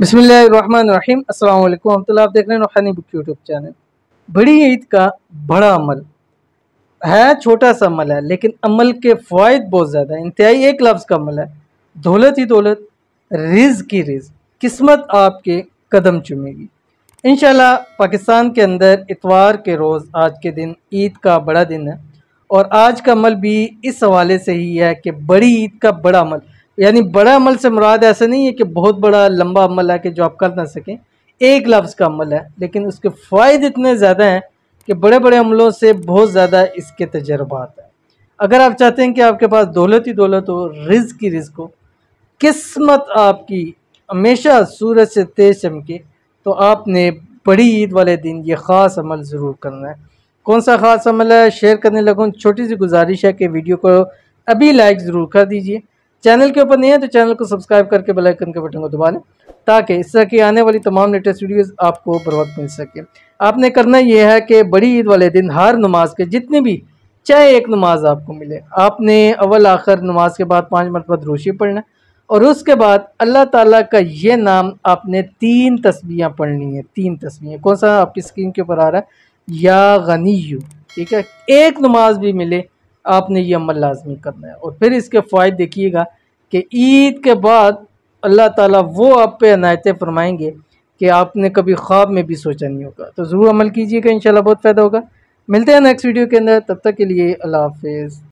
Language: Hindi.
बिस्मिल्लाहिर्रहमानिर्रहीम अस्सलाम वालेकुम रहमतुल्लाह। आप देख रहे हैं रूहानी बुक यूट्यूब चैनल। बड़ी ईद का बड़ा अमल है, छोटा सा अमल है, लेकिन अमल के फ़वाइद बहुत ज़्यादा है। इंतहाई एक लफ्ज़ का अमल है, दौलत ही दौलत, रिज़्क़ ही रिज़्क़, किस्मत आपके कदम चूमेगी इंशाल्लाह। पाकिस्तान के अंदर इतवार के रोज़ आज के दिन ईद का बड़ा दिन है, और आज का अमल भी इस हवाले से ही है कि बड़ी ईद का बड़ा अमल, यानी बड़ा अमल से मुराद ऐसा नहीं है कि बहुत बड़ा लंबा अमल है कि जो आप कर ना सकें। एक लफ्ज़ का अमल है, लेकिन उसके फ़ायदे इतने ज़्यादा हैं कि बड़े बड़े अमलों से बहुत ज़्यादा इसके तजर्बात हैं। अगर आप चाहते हैं कि आपके पास दौलत ही दौलत हो, रिज़्क़ ही रिज़्क़ हो, किस्मत आपकी हमेशा सूरज से तेज़ चमके, तो आपने बड़ी ईद वाले दिन ये ख़ास अमल ज़रूर करना है। कौन सा ख़ास अमल है, शेयर करने लगूँ। छोटी सी गुजारिश है कि वीडियो को अभी लाइक ज़रूर कर दीजिए। चैनल के ऊपर नहीं है तो चैनल को सब्सक्राइब करके बेल आइकन के बटन को दबा लें, ताकि इस तरह की आने वाली तमाम लेटेस्ट वीडियोज़ आपको बर वक्त मिल सके। आपने करना यह है कि बड़ी ईद वाले दिन हर नमाज के जितने भी, चाहे एक नमाज आपको मिले, आपने अव्वल आखिर नमाज के बाद 5 मरतबा दुरूशी पढ़ना है, और उसके बाद अल्लाह ताला का ये नाम आपने 3 तस्बीहें पढ़नी है। 3 तस्बीहें, कौन सा आपकी स्क्रीन के ऊपर आ रहा है, या गनीयू, ठीक है। एक नमाज भी मिले आपने ये अमल लाजमी करना है। और फिर इसके फ़ायदे देखिएगा कि ईद के बाद अल्लाह ताला वो आप पे इनायतें फरमाएंगे कि आपने कभी ख्वाब में भी सोचा नहीं होगा। तो ज़रूर अमल कीजिएगा, इंशाल्लाह बहुत फ़ायदा होगा। मिलते हैं नेक्स्ट वीडियो के अंदर, तब तक के लिए अल्लाह हाफ़िज़।